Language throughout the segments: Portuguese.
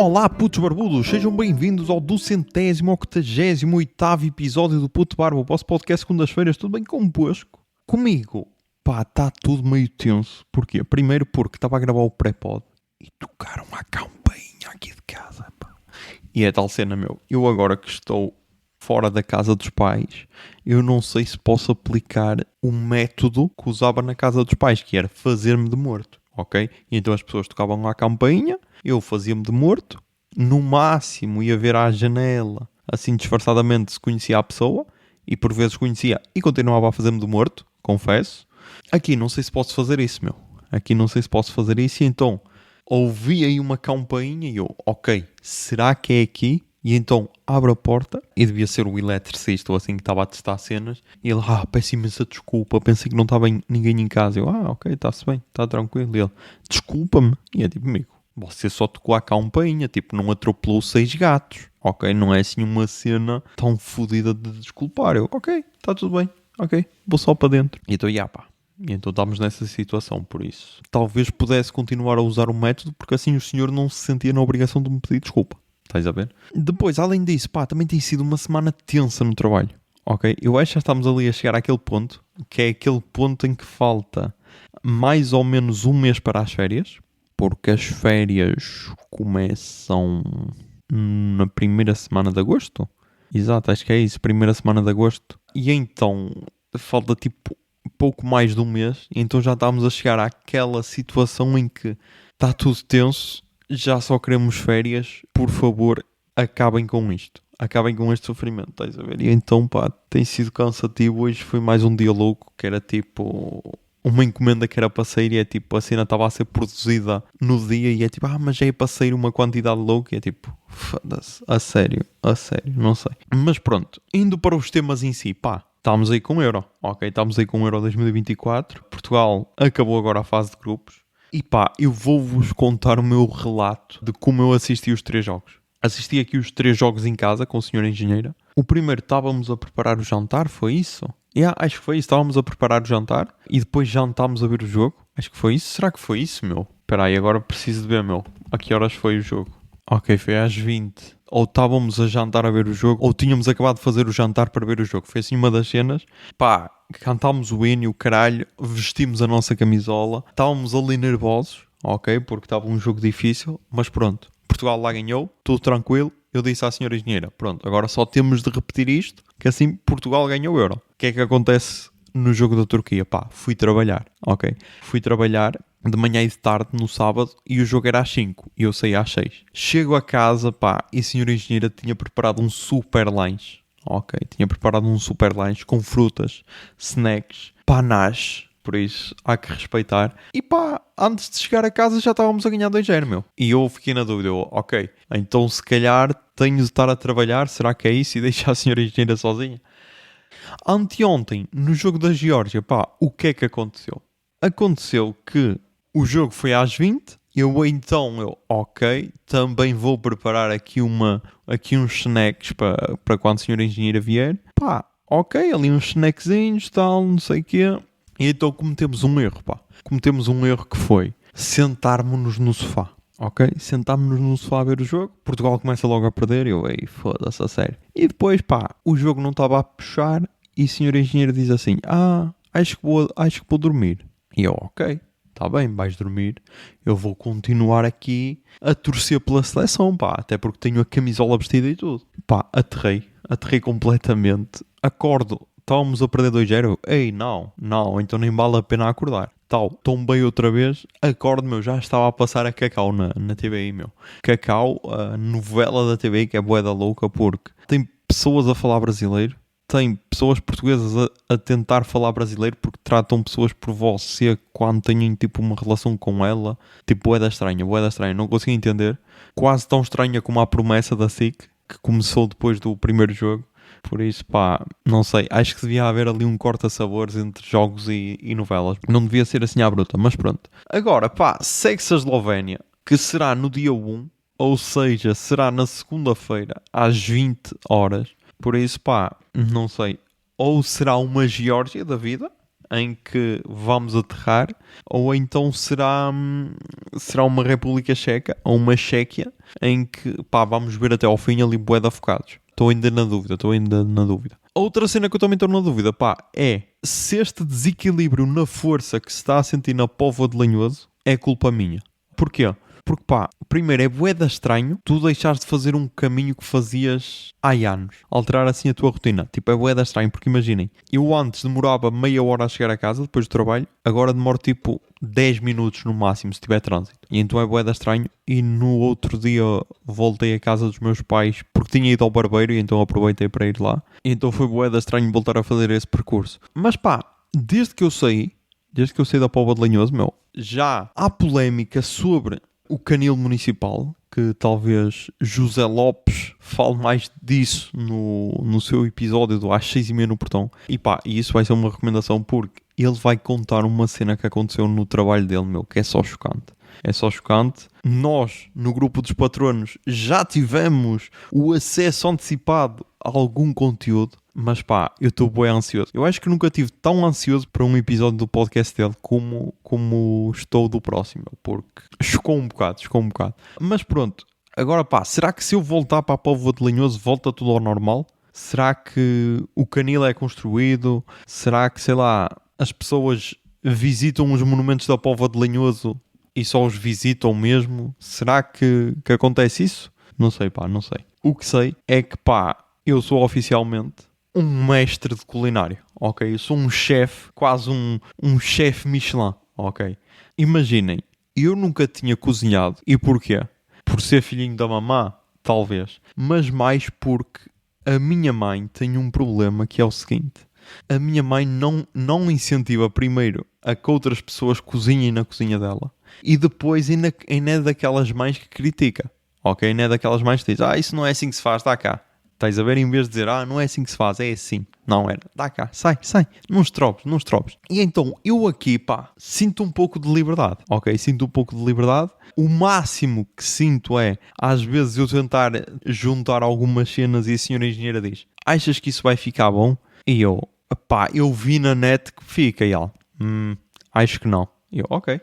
Olá, putos barbudos, sejam bem-vindos ao 288º episódio do Puto Barba, o vosso podcast segundas-feiras, tudo bem convosco? Comigo, pá, está tudo meio tenso. Porquê? Primeiro porque estava a gravar o pré-pod e tocaram a campainha aqui de casa, pá. E é tal cena, meu, eu agora que estou fora da casa dos pais, eu não sei se posso aplicar o método que usava na casa dos pais, que era fazer-me de morto, ok? E então as pessoas tocavam à campainha, eu fazia-me de morto, no máximo ia ver à janela, assim disfarçadamente se conhecia a pessoa, e por vezes conhecia e continuava a fazer-me de morto, confesso. Aqui não sei se posso fazer isso, meu. Aqui não sei se posso fazer isso, e então ouvi aí uma campainha e eu, ok, será que é aqui? E então abro a porta, e devia ser o eletricista ou assim que estava a testar cenas, e ele, peço imensa desculpa, pensei que não estava ninguém em casa. Eu, ok, está-se bem, está tranquilo. E ele, desculpa-me. E é tipo, amigo, você só tocou a campainha, tipo, não atropelou 6 gatos, ok? Não é assim uma cena tão fodida de desculpar. Eu, ok, está tudo bem, ok, vou só para dentro. E então, pá. E então estamos nessa situação, por isso talvez pudesse continuar a usar o método, porque assim o senhor não se sentia na obrigação de me pedir desculpa. Estás a ver? Depois, além disso, pá, também tem sido uma semana tensa no trabalho, ok? Eu acho que já estamos ali a chegar àquele ponto, que é aquele ponto em que falta mais ou menos um mês para as férias, porque as férias começam na primeira semana de agosto. Exato, acho que é isso, primeira semana de agosto. E então, falta tipo pouco mais de um mês, e então já estamos a chegar àquela situação em que está tudo tenso, já só queremos férias, por favor, acabem com isto. Acabem com este sofrimento, estás a ver? E então, pá, tem sido cansativo. Hoje foi mais um dia louco, que era tipo uma encomenda que era para sair, e é tipo, a cena estava a ser produzida no dia, e é tipo, mas já é para sair uma quantidade louca, e é tipo, foda-se, a sério, não sei. Mas pronto, indo para os temas em si, pá, estamos aí com o Euro, ok? Estamos aí com o Euro 2024, Portugal acabou agora a fase de grupos, e pá, eu vou-vos contar o meu relato de como eu assisti os 3 jogos. Assisti aqui os 3 jogos em casa com a senhora engenheira. O primeiro estávamos a preparar o jantar, foi isso? Acho que foi isso, estávamos a preparar o jantar e depois jantámos a ver o jogo. Acho que foi isso. Será que foi isso, meu? Espera aí, agora preciso de ver, meu. A que horas foi o jogo? Ok, foi às 20. Ou estávamos a jantar a ver o jogo, ou tínhamos acabado de fazer o jantar para ver o jogo. Foi assim uma das cenas. Pá, cantámos o hino, o caralho, vestimos a nossa camisola. Estávamos ali nervosos, ok? Porque estava um jogo difícil, mas pronto. Portugal lá ganhou, tudo tranquilo. Eu disse à senhora engenheira, pronto, agora só temos de repetir isto, que assim Portugal ganha o Euro. O que é que acontece no jogo da Turquia? Pá, fui trabalhar, ok? Fui trabalhar de manhã e de tarde no sábado, e o jogo era às 5 e eu saí às 6. Chego a casa, pá, e a senhora engenheira tinha preparado um super lanche, ok? Tinha preparado um super lanche com frutas, snacks, panache. Por isso, há que respeitar. E pá, antes de chegar a casa já estávamos a ganhar 2-0, meu. E eu fiquei na dúvida, ok, então se calhar tenho de estar a trabalhar, será que é isso? E deixar a senhora engenheira sozinha? Anteontem, no jogo da Geórgia, pá, o que é que aconteceu? Aconteceu que o jogo foi às 20, ok, também vou preparar aqui uns snacks para quando a senhora engenheira vier. Pá, ok, ali uns snackzinhos, tal, não sei o quê. E então cometemos um erro, pá. Cometemos um erro que foi sentarmos-nos no sofá, ok? Sentámos-nos no sofá a ver o jogo. Portugal começa logo a perder. Eu, foda-se, a sério. E depois, pá, o jogo não estava a puxar e a senhora engenheira diz assim, acho que vou dormir. E eu, ok, está bem, vais dormir. Eu vou continuar aqui a torcer pela seleção, pá. Até porque tenho a camisola vestida e tudo. Pá, aterrei completamente. Acordo. Estávamos a perder 2-0. Não, então nem vale a pena acordar. Tombei outra vez, acordo, meu, já estava a passar a Cacau na TVI, meu. Cacau, a novela da TVI, que é bué da louca, porque tem pessoas a falar brasileiro, tem pessoas portuguesas a tentar falar brasileiro, porque tratam pessoas por você quando têm, tipo, uma relação com ela. Tipo, bué da estranha, não consigo entender. Quase tão estranha como a promessa da SIC, que começou depois do primeiro jogo. Por isso, pá, não sei, acho que devia haver ali um corta-sabores entre jogos e novelas. Não devia ser assim à bruta, mas pronto. Agora, pá, segue-se a Eslovénia, que será no dia 1, ou seja, será na segunda-feira, às 20 horas. Por isso, pá, não sei, ou será uma Geórgia da vida, em que vamos aterrar, ou então será uma República Checa ou uma Chequia em que vamos ver até ao fim ali bué de afogados. Estou ainda na dúvida. Outra cena que eu também estou na dúvida, é se este desequilíbrio na força que se está a sentir na Póvoa de Lanhoso é culpa minha. Porquê? Porque primeiro é bué de estranho tu deixares de fazer um caminho que fazias há anos. Alterar assim a tua rotina. Tipo, é bué de estranho, porque imaginem, eu antes demorava meia hora a chegar a casa depois do trabalho, agora demoro tipo 10 minutos no máximo se tiver trânsito. E então é bué de estranho. E no outro dia voltei à casa dos meus pais porque tinha ido ao barbeiro e então aproveitei para ir lá. E então foi bué de estranho voltar a fazer esse percurso. Mas desde que eu saí da Póvoa de Lanhoso, já há polémica sobre o canil municipal, que talvez José Lopes fale mais disso no seu episódio do às 6h30 no Portão. E isso vai ser uma recomendação porque ele vai contar uma cena que aconteceu no trabalho dele, que é só chocante. É só chocante. Nós, no grupo dos patronos, já tivemos o acesso antecipado a algum conteúdo. Mas eu estou bem ansioso. Eu acho que nunca estive tão ansioso para um episódio do podcast dele como estou do próximo. Porque chocou um bocado. Mas pronto. Agora será que se eu voltar para a Póvoa de Lanhoso volta tudo ao normal? Será que o canil é construído? Será que, sei lá, as pessoas visitam os monumentos da Póvoa de Lanhoso e só os visitam mesmo? Será que acontece isso? Não sei, não sei. O que sei é que, eu sou oficialmente um mestre de culinária, ok? Eu sou um chefe, quase um chefe Michelin, ok? Imaginem, eu nunca tinha cozinhado. E porquê? Por ser filhinho da mamã? Talvez. Mas mais porque a minha mãe tem um problema que é o seguinte. A minha mãe não incentiva primeiro a que outras pessoas cozinhem na cozinha dela. E depois ainda é daquelas mães que critica, ok? Ainda é daquelas mães que diz, isso não é assim que se faz, está cá. Estás a ver? Em vez de dizer, não é assim que se faz, é assim. Não era. Dá cá, sai. Nos tropes. E então, eu aqui, sinto um pouco de liberdade. Ok? Sinto um pouco de liberdade. O máximo que sinto é, às vezes, eu tentar juntar algumas cenas e a senhora engenheira diz, achas que isso vai ficar bom? E eu vi na net que fica. E ela, acho que não. E eu, ok.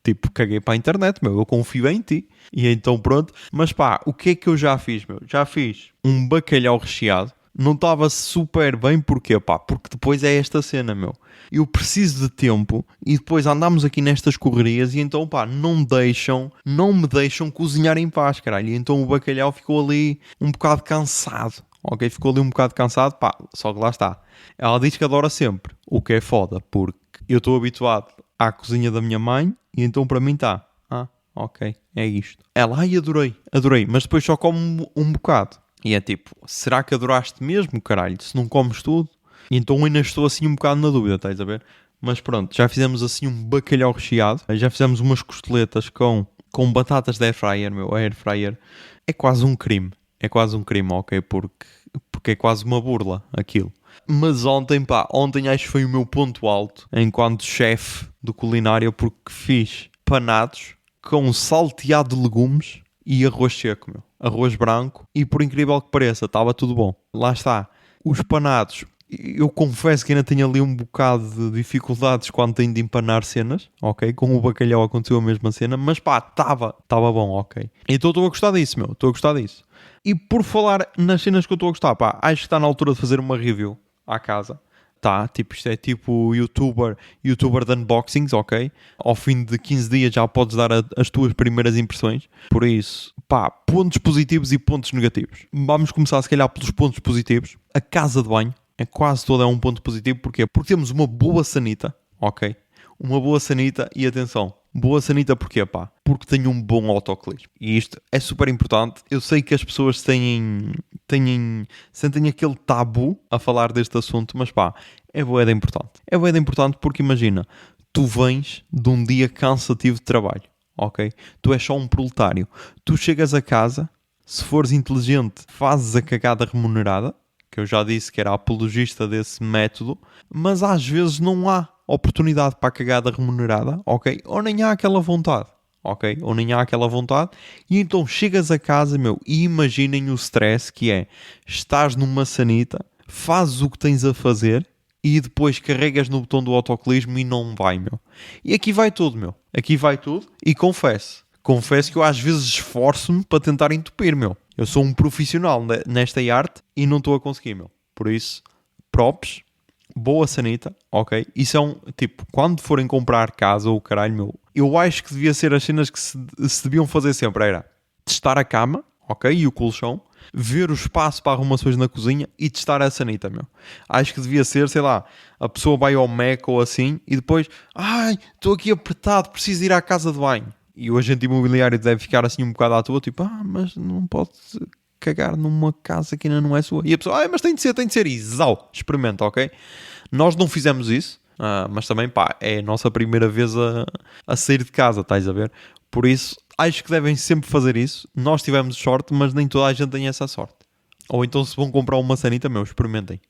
Tipo, caguei para a internet, eu confio em ti. E então pronto. Mas o que é que eu já fiz, Já fiz um bacalhau recheado. Não estava super bem, porquê, Porque depois é esta cena, Eu preciso de tempo e depois andamos aqui nestas correrias e então, não me deixam cozinhar em paz, caralho. E então o bacalhau ficou ali um bocado cansado. Ok? Ficou ali um bocado cansado, só que lá está. Ela diz que adora sempre, o que é foda, porque eu estou habituado à cozinha da minha mãe e então para mim está, ok, é isto. Ela, adorei, mas depois só come um bocado. E é tipo, será que adoraste mesmo, caralho, se não comes tudo? E então ainda estou assim um bocado na dúvida, estás a ver? Mas pronto, já fizemos assim um bacalhau recheado, já fizemos umas costeletas com batatas da airfryer, a airfryer é quase um crime, ok, porque é quase uma burla aquilo. Mas ontem acho que foi o meu ponto alto enquanto chefe de culinária porque fiz panados com salteado de legumes e arroz seco, arroz branco e por incrível que pareça estava tudo bom. Lá está, os panados, eu confesso que ainda tenho ali um bocado de dificuldades quando tenho de empanar cenas, ok? Com o bacalhau aconteceu a mesma cena, mas estava bom, ok? Então estou a gostar disso, E por falar nas cenas que eu estou a gostar, acho que está na altura de fazer uma review à casa. Isto é tipo youtuber de unboxings, ok? Ao fim de 15 dias já podes dar as tuas primeiras impressões. Por isso, pontos positivos e pontos negativos. Vamos começar se calhar pelos pontos positivos. A casa de banho é quase toda um ponto positivo. Porquê? Porque temos uma boa sanita, ok? Uma boa sanita e atenção. Boa sanita porquê, Porque tem um bom autoclismo. E isto é super importante. Eu sei que as pessoas sentem aquele tabu a falar deste assunto, mas é bué de importante. É bué de importante porque imagina, tu vens de um dia cansativo de trabalho, ok? Tu és só um proletário. Tu chegas a casa, se fores inteligente, fazes a cagada remunerada, que eu já disse que era apologista desse método, mas às vezes não há oportunidade para a cagada remunerada, ok? Ou nem há aquela vontade, ok? E então chegas a casa, e imaginem o stress que é, estás numa sanita, fazes o que tens a fazer e depois carregas no botão do autocolismo e não vai, meu. E aqui vai tudo, meu. Aqui vai tudo e confesso que eu às vezes esforço-me para tentar entupir, meu. Eu sou um profissional nesta arte e não estou a conseguir, meu. Por isso, props, boa sanita, ok? Isso é tipo, quando forem comprar casa ou caralho, meu, eu acho que devia ser as cenas que se deviam fazer sempre, era testar a cama, ok? E o colchão, ver o espaço para arrumações na cozinha e testar a sanita, meu. Acho que devia ser, sei lá, a pessoa vai ao Mac ou assim e depois, ai, estou aqui apertado, preciso ir à casa de banho. E o agente imobiliário deve ficar assim um bocado à toa, tipo, mas não pode cagar numa casa que ainda não é sua. E a pessoa, mas tem de ser. E zau, experimenta, ok? Nós não fizemos isso, mas também, pá, é a nossa primeira vez a sair de casa, estás a ver? Por isso, acho que devem sempre fazer isso. Nós tivemos sorte, mas nem toda a gente tem essa sorte. Ou então, se vão comprar uma sanita, meu, experimentem.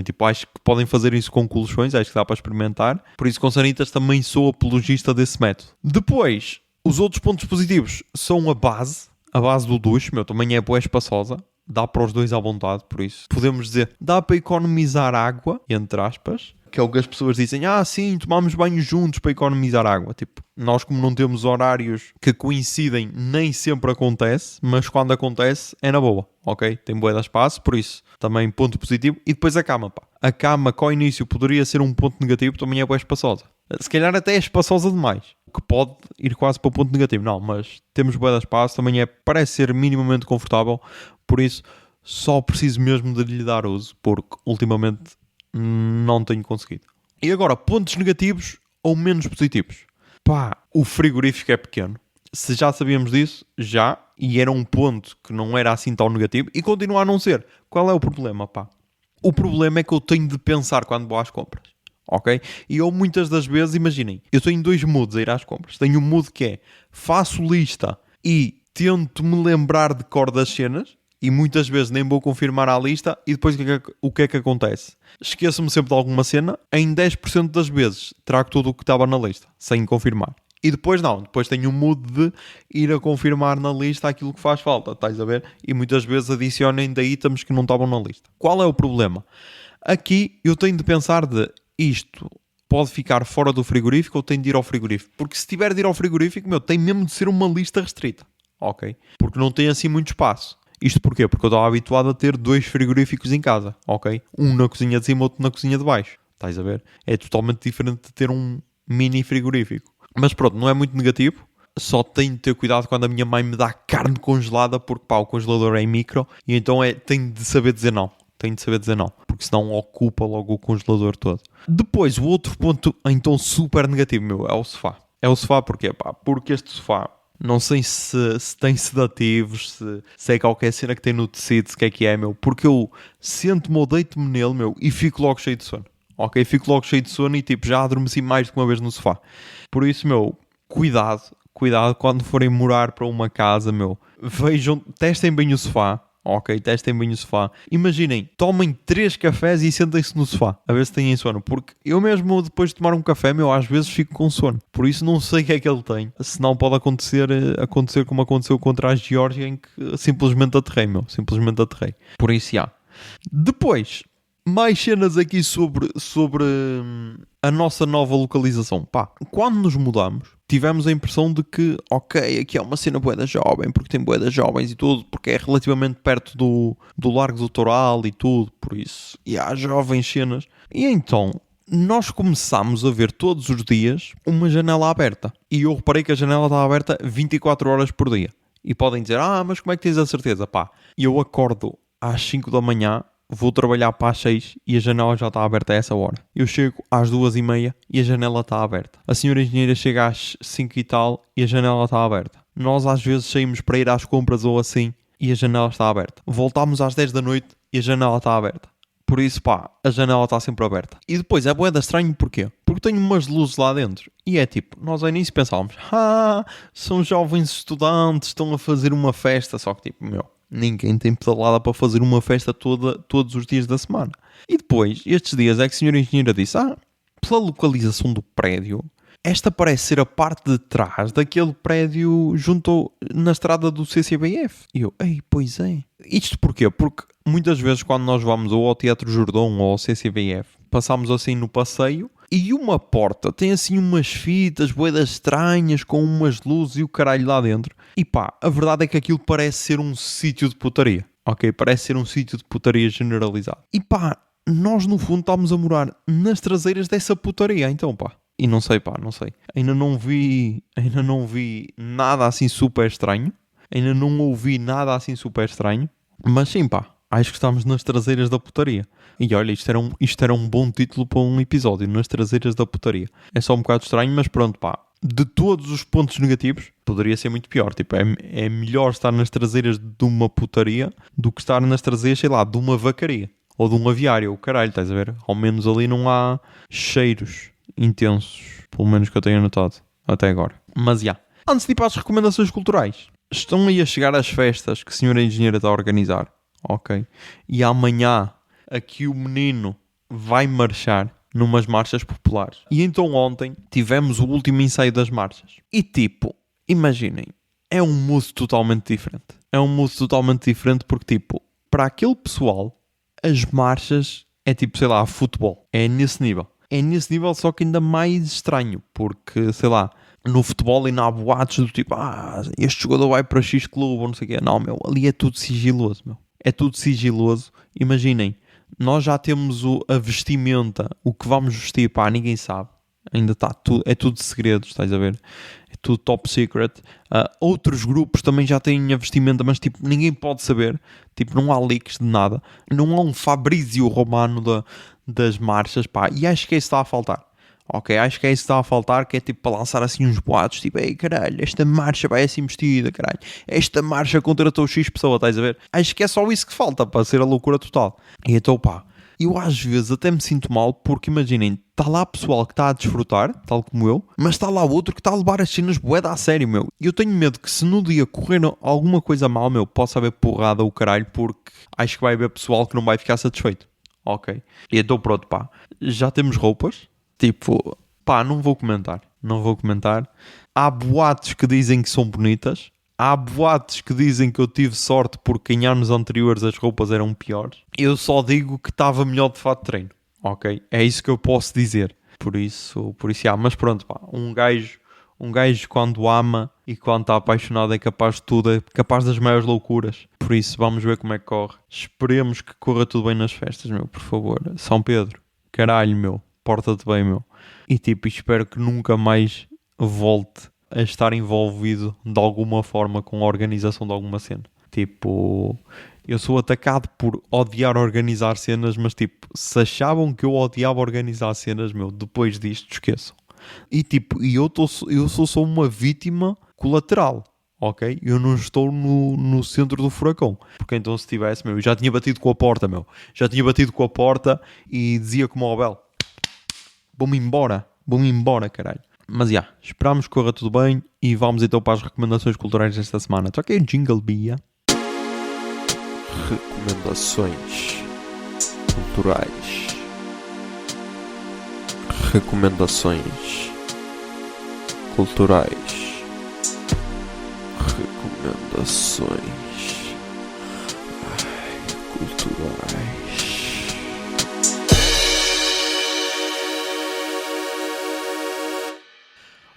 Tipo, acho que podem fazer isso com colchões, acho que dá para experimentar. Por isso, com sanitas também sou apologista desse método. Depois, os outros pontos positivos são a base do duche, meu, também é bué espaçosa. Dá para os dois à vontade, por isso. Podemos dizer, dá para economizar água, entre aspas, que é o que as pessoas dizem, sim, tomamos banho juntos para economizar água. Tipo, nós como não temos horários que coincidem, nem sempre acontece, mas quando acontece, é na boa, ok? Tem bué de espaço, por isso, também ponto positivo. E depois a cama, pá. A cama, que ao início poderia ser um ponto negativo, também é bué espaçosa. Se calhar até é espaçosa demais, que pode ir quase para o ponto negativo. Não, mas temos bué de espaço, também parece ser minimamente confortável, por isso só preciso mesmo de lhe dar uso, porque ultimamente não tenho conseguido. E agora, pontos negativos ou menos positivos? Pá, o frigorífico é pequeno. Se já sabíamos disso, já, e era um ponto que não era assim tão negativo, e continua a não ser. Qual é o problema, pá? O problema é que eu tenho de pensar quando vou às compras, ok? E eu muitas das vezes, imaginem, eu tenho 2 moods a ir às compras. Tenho um mood que é, faço lista e tento me lembrar de cor das cenas, e muitas vezes nem vou confirmar a lista, e depois o que é que acontece? Esqueço-me sempre de alguma cena, em 10% das vezes trago tudo o que estava na lista, sem confirmar. E depois não, depois tenho um mood de ir a confirmar na lista aquilo que faz falta, estás a ver? E muitas vezes adiciono ainda itens que não estavam na lista. Qual é o problema? Aqui eu tenho de pensar de isto pode ficar fora do frigorífico ou tenho de ir ao frigorífico? Porque se tiver de ir ao frigorífico, meu, tem mesmo de ser uma lista restrita, ok? Porque não tem assim muito espaço. Isto porquê? Porque eu estava habituado a ter 2 frigoríficos em casa, ok? Um na cozinha de cima, outro na cozinha de baixo. Estás a ver? É totalmente diferente de ter um mini frigorífico. Mas pronto, não é muito negativo. Só tenho de ter cuidado quando a minha mãe me dá carne congelada, porque pá, o congelador é micro, e então tenho de saber dizer não. Porque senão ocupa logo o congelador todo. Depois, o outro ponto, então super negativo, meu, é o sofá. É o sofá porquê? Pá, porque este sofá, não sei se tem sedativos, se é qualquer cena que tem no tecido, se que é, meu. Porque eu sento-me ou deito-me nele, meu, e fico logo cheio de sono. Ok? Fico logo cheio de sono e tipo, já adormeci mais do que uma vez no sofá. Por isso, meu, cuidado quando forem morar para uma casa, meu. Vejam, testem bem o sofá. Ok, testem bem o sofá. Imaginem, tomem 3 cafés e sentem-se no sofá, a ver se têm sono. Porque eu mesmo, depois de tomar um café, meu, às vezes fico com sono. Por isso não sei o que é que ele tem. Senão pode acontecer como aconteceu contra a Geórgia, em que simplesmente aterrei, meu. Simplesmente aterrei. Por isso, já. Depois, mais cenas aqui sobre a nossa nova localização. Pá, quando nos mudamos, tivemos a impressão de que, ok, aqui é uma cena bué da jovem, porque tem bué das jovens e tudo, porque é relativamente perto do Largo do Toral e tudo, por isso, e há jovens cenas. E então, nós começámos a ver todos os dias uma janela aberta. E eu reparei que a janela está aberta 24 horas por dia. E podem dizer, mas como é que tens a certeza? Pá, eu acordo às 5 da manhã, vou trabalhar para as 6 e a janela já está aberta a essa hora. Eu chego às 2h30 e a janela está aberta. A senhora engenheira chega às 5 e tal e a janela está aberta. Nós às vezes saímos para ir às compras ou assim e a janela está aberta. Voltámos às 10 da noite e a janela está aberta. Por isso, pá, a janela está sempre aberta. E depois é bué da estranho, porquê? Porque tenho umas luzes lá dentro. E é tipo, nós ao início pensávamos, são jovens estudantes, estão a fazer uma festa. Só que tipo, meu, ninguém tem pedalada para fazer uma festa todos os dias da semana. E depois, estes dias, é que a senhora engenheira disse, pela localização do prédio, esta parece ser a parte de trás daquele prédio junto na estrada do CCBF. E eu, pois é. Isto porquê? Porque muitas vezes quando nós vamos ou ao Teatro Jordão ou ao CCBF, passámos assim no passeio. E uma porta tem assim umas fitas buedas estranhas com umas luzes e o caralho lá dentro. E pá, a verdade é que aquilo parece ser um sítio de putaria. Ok? Parece ser um sítio de putaria generalizado. E pá, nós no fundo estamos a morar nas traseiras dessa putaria. Então pá, e não sei pá, não sei. Ainda não vi nada assim super estranho. Ainda não ouvi nada assim super estranho. Mas sim pá, acho que estamos nas traseiras da putaria. E olha, isto era um bom título para um episódio, nas traseiras da putaria. É só um bocado estranho, mas pronto, pá. De todos os pontos negativos, poderia ser muito pior. Tipo, é melhor estar nas traseiras de uma putaria do que estar nas traseiras, sei lá, de uma vacaria. Ou de um aviário, o caralho, estás a ver? Ao menos ali não há cheiros intensos. Pelo menos que eu tenha notado até agora. Mas já. Antes de ir para as recomendações culturais. Estão aí a chegar as festas que a senhora engenheira está a organizar. Ok? E amanhã aqui o menino vai marchar numas marchas populares. E então ontem tivemos o último ensaio das marchas. E tipo, imaginem, é um mood totalmente diferente. É um mood totalmente diferente porque tipo, para aquele pessoal, as marchas é tipo, sei lá, futebol. É nesse nível. É nesse nível, só que ainda mais estranho. Porque, sei lá, no futebol ainda há boatos do tipo, este jogador vai para X clube ou não sei o quê. Não, meu, ali é tudo sigiloso, meu. É tudo sigiloso. Imaginem, nós já temos a vestimenta, o que vamos vestir, pá, ninguém sabe. Ainda está tudo, é tudo segredo, estás a ver? É tudo top secret. Outros grupos também já têm a vestimenta, mas tipo, ninguém pode saber. Tipo, não há leaks de nada. Não há um Fabrizio Romano das marchas, pá. E acho que é isso que está a faltar. Ok, acho que é isso que está a faltar, que é tipo para lançar assim uns boatos, tipo, ei caralho, esta marcha vai assim vestida, caralho, esta marcha contratou X pessoa, estás a ver? Acho que é só isso que falta para ser a loucura total. E então pá, eu às vezes até me sinto mal porque imaginem, está lá pessoal que está a desfrutar, tal como eu, mas está lá outro que está a levar as cenas bué a sério, meu. E eu tenho medo que se no dia correr alguma coisa mal, meu, possa haver porrada o caralho, porque acho que vai haver pessoal que não vai ficar satisfeito. Ok, e então pronto pá, já temos roupas. Tipo, pá, não vou comentar. Há boatos que dizem que são bonitas. Há boatos que dizem que eu tive sorte porque em anos anteriores as roupas eram piores. Eu só digo que estava melhor de fato de treino. Ok? É isso que eu posso dizer. Por isso, mas pronto, pá. Um gajo quando ama e quando está apaixonado é capaz de tudo. É capaz das maiores loucuras. Por isso, vamos ver como é que corre. Esperemos que corra tudo bem nas festas, meu, por favor. São Pedro. Caralho, meu. Porta-te bem, meu. E tipo, espero que nunca mais volte a estar envolvido de alguma forma com a organização de alguma cena. Tipo, eu sou atacado por odiar organizar cenas, mas tipo, se achavam que eu odiava organizar cenas, meu, depois disto, esqueçam. E tipo, eu sou só uma vítima colateral. Ok? Eu não estou no centro do furacão. Porque então se tivesse, meu, eu já tinha batido com a porta, meu. Já tinha batido com a porta e dizia como o Abel: vou-me embora, caralho. Mas já, esperamos que corra tudo bem e vamos então para as recomendações culturais desta semana. Só que é jingle bia. Recomendações culturais. Recomendações culturais. Recomendações culturais.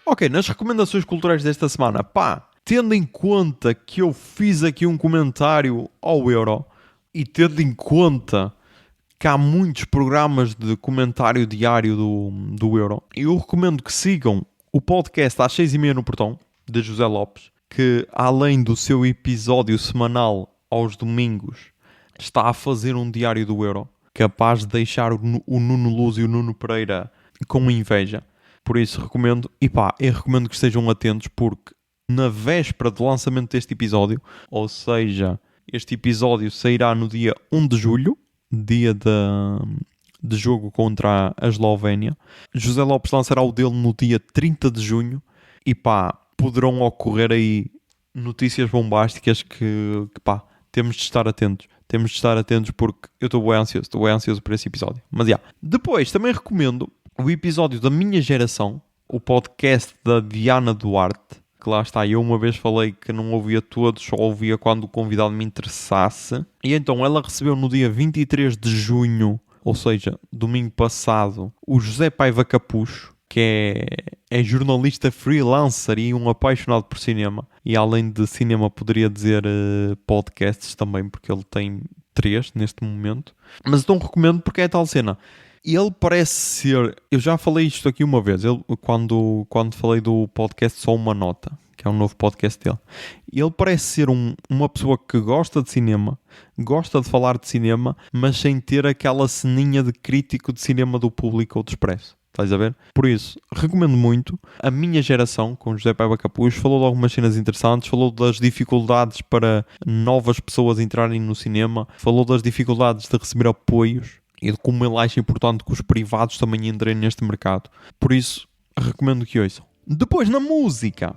Ok, nas recomendações culturais desta semana, pá, tendo em conta que eu fiz aqui um comentário ao Euro e tendo em conta que há muitos programas de comentário diário do Euro, eu recomendo que sigam o podcast às 6h30 no Portão, de José Lopes, que além do seu episódio semanal aos domingos, está a fazer um diário do Euro, capaz de deixar o Nuno Luz e o Nuno Pereira com inveja. Por isso recomendo, e pá, eu recomendo que estejam atentos porque na véspera do lançamento deste episódio, ou seja, este episódio sairá no dia 1 de julho, dia de jogo contra a Eslovénia. José Lopes lançará o dele no dia 30 de junho e pá, poderão ocorrer aí notícias bombásticas que pá, temos de estar atentos. Temos de estar atentos porque eu estou bem ansioso por esse episódio. Mas já, depois também recomendo o episódio da minha geração, o podcast da Diana Duarte, que lá está, eu uma vez falei que não ouvia todos, só ouvia quando o convidado me interessasse. E então ela recebeu no dia 23 de junho ou seja, domingo passado, o José Paiva Capucho, que é jornalista freelancer e um apaixonado por cinema, e além de cinema poderia dizer podcasts também, porque ele tem 3 neste momento, mas então recomendo porque é tal cena. Ele parece ser, eu já falei isto aqui uma vez, quando falei do podcast Só Uma Nota, que é um novo podcast dele, ele parece ser uma pessoa que gosta de cinema, gosta de falar de cinema, mas sem ter aquela ceninha de crítico de cinema do Público ou do Expresso. Estás a ver? Por isso, recomendo muito. A minha geração, com José Paiva Capucho, falou de algumas cenas interessantes, falou das dificuldades para novas pessoas entrarem no cinema, falou das dificuldades de receber apoios e de como ele acha importante que os privados também entrem neste mercado. Por isso, recomendo que ouçam. Depois, na música,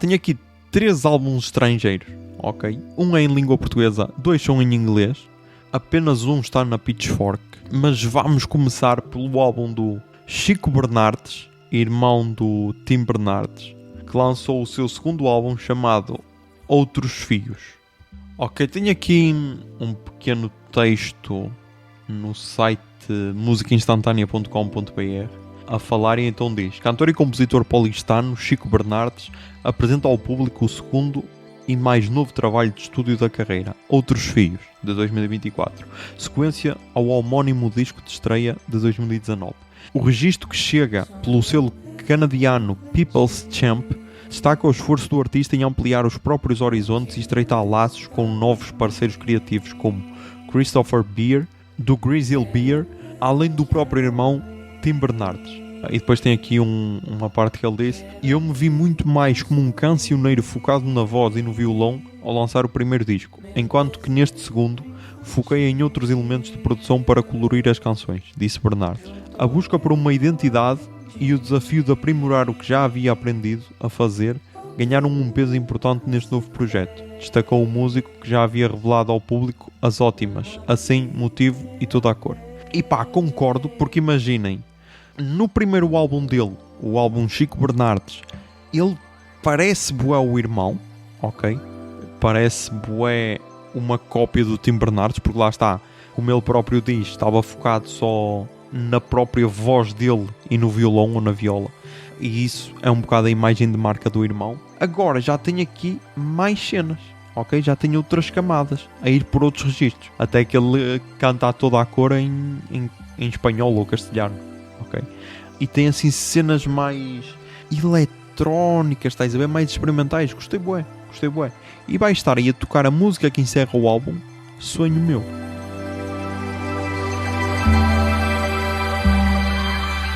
tenho aqui 3 álbuns estrangeiros, ok? Um é em língua portuguesa, 2 são em inglês. Apenas um está na Pitchfork, mas vamos começar pelo álbum do Chico Bernardes, irmão do Tim Bernardes, que lançou o seu segundo álbum chamado Outros Fios. Ok, tenho aqui um pequeno texto no site musicainstantanea.com.br a falar e então diz: cantor e compositor paulistano Chico Bernardes apresenta ao público o segundo e mais novo trabalho de estúdio da carreira, Outros Fios, de 2024, sequência ao homónimo disco de estreia de 2019. O registro que chega pelo selo canadiano People's Champ destaca o esforço do artista em ampliar os próprios horizontes e estreitar laços com novos parceiros criativos como Christopher Beer, do Grizzly Beer, além do próprio irmão Tim Bernardes. E depois tem aqui uma parte que ele diz: e eu me vi muito mais como um cancioneiro focado na voz e no violão ao lançar o primeiro disco, enquanto que neste segundo foquei em outros elementos de produção para colorir as canções, disse Bernardes. A busca por uma identidade e o desafio de aprimorar o que já havia aprendido a fazer ganharam um peso importante neste novo projeto, destacou o músico que já havia revelado ao público as ótimas Assim, Motivo e Toda a Cor. E pá, concordo, porque imaginem, no primeiro álbum dele, o álbum Chico Bernardes, ele parece bué o irmão, ok? Parece bué uma cópia do Tim Bernardes, porque lá está, como ele próprio diz, estava focado só na própria voz dele e no violão ou na viola. E isso é um bocado a imagem de marca do irmão. Agora já tenho aqui mais cenas, ok? Já tenho outras camadas a ir por outros registros. Até que ele canta a toda a cor em espanhol ou castelhano, ok? E tem assim cenas mais eletrónicas, estás a ver? Mais experimentais. Gostei bué. E vai estar aí a tocar a música que encerra o álbum, Sonho Meu.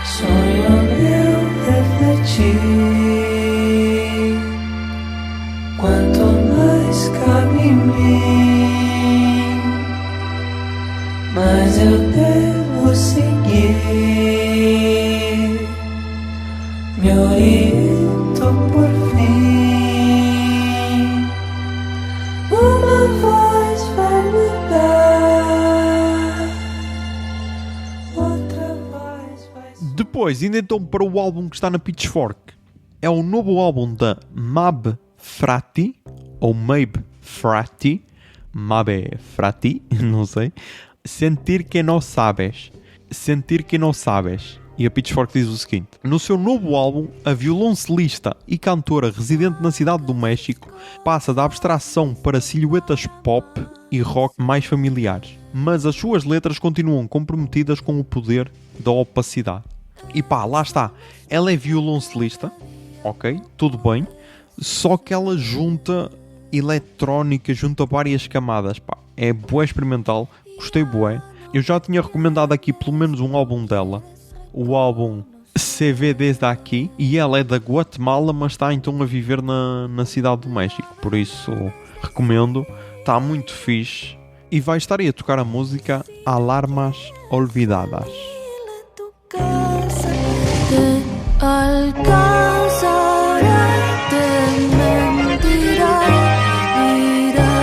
Sonho meu refletir, quanto mais cabe em mim, mas eu devo seguir. Me oriento por fim. Uma voz vai mudar, outra voz vai... Depois, indo então para o álbum que está na Pitchfork, é o novo álbum da Mab Frati, ou Mabe Frati, Mabe Frati, não sei, Sentir que não sabes. E a Pitchfork diz o seguinte: no seu novo álbum, a violoncelista e cantora residente na cidade do México passa da abstração para silhuetas pop e rock mais familiares, mas as suas letras continuam comprometidas com o poder da opacidade. E pá, lá está, ela é violoncelista, ok, tudo bem, só que ela junta eletrónica, junta várias camadas, pá, é bué experimental, gostei bué. Eu já tinha recomendado aqui pelo menos um álbum dela, o álbum CV Desde Aqui, e ela é da Guatemala, mas está então a viver na cidade do México, por isso recomendo, está muito fixe, e vai estar aí a tocar a música Alarmas Olvidadas. Te alcanzará, te mentirá, dirá,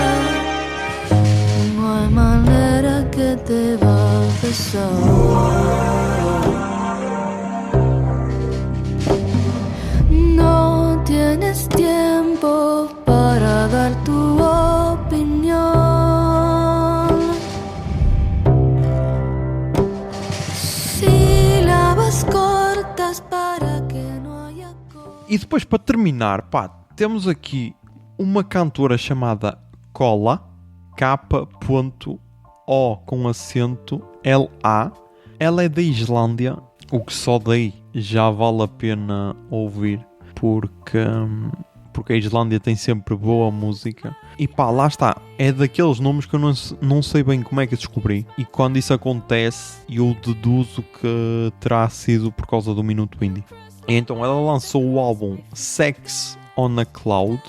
no hay manera que te va a besar. No tienes tiempo para dar tu opinión. E depois, para terminar, pá, temos aqui uma cantora chamada Kola, K.O com acento L-A. Ela é da Islândia, o que só daí já vale a pena ouvir, porque a Islândia tem sempre boa música. E pá, lá está, é daqueles nomes que eu não sei bem como é que descobri. E quando isso acontece, eu deduzo que terá sido por causa do Minuto Indie. Então ela lançou o álbum Sex on a Cloud.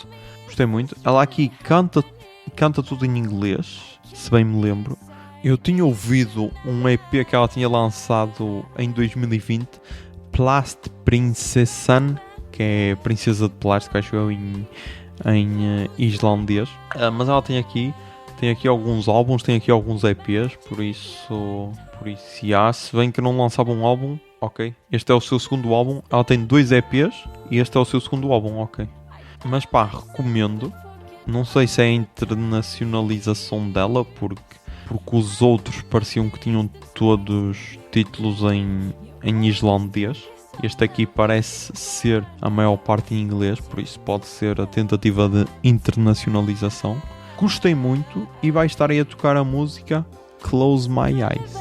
Gostei muito. Ela aqui canta tudo em inglês, se bem me lembro. Eu tinha ouvido um EP que ela tinha lançado em 2020, Plast Prinsessan, que é Princesa de Plástico, acho eu, em islandês. Mas ela tem aqui alguns álbuns, tem aqui alguns EPs, por isso se bem que não lançava um álbum, ok. Este é o seu segundo álbum, ela tem 2 EPs e este é o seu segundo álbum, ok. Mas pá, recomendo. Não sei se é a internacionalização dela, porque os outros pareciam que tinham todos títulos em islandês. Este aqui parece ser a maior parte em inglês, por isso pode ser a tentativa de internacionalização. Gostei muito e vai estar aí a tocar a música Close My Eyes.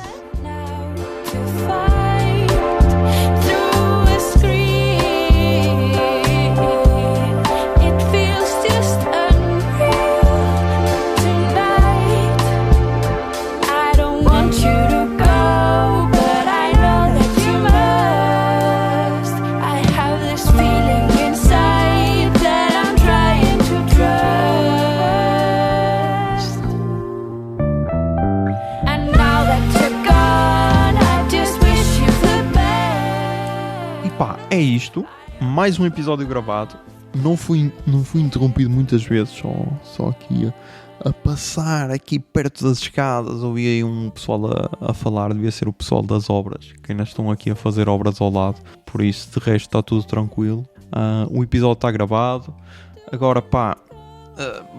É isto, mais um episódio gravado. Não fui interrompido muitas vezes, só aqui a passar aqui perto das escadas. Ouvi aí um pessoal a falar, devia ser o pessoal das obras, que ainda estão aqui a fazer obras ao lado. Por isso, de resto, está tudo tranquilo. O episódio está gravado. Agora, pá,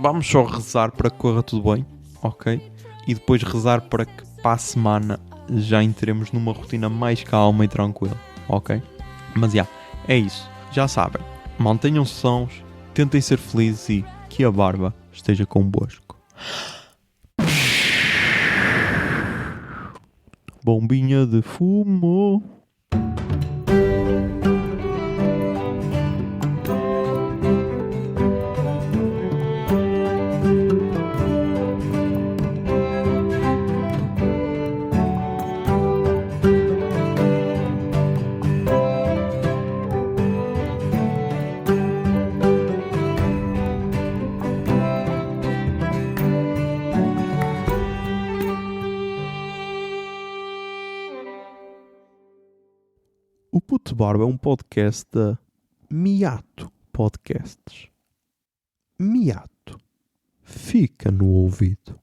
vamos só rezar para que corra tudo bem, ok? E depois rezar para que para a semana já entremos numa rotina mais calma e tranquila, ok? Mas é isso. Já sabem. Mantenham-se sãos, tentem ser felizes e que a barba esteja convosco. Bombinha de fumo. O Puto Barba é um podcast da Miato Podcasts. Miato. Fica no ouvido.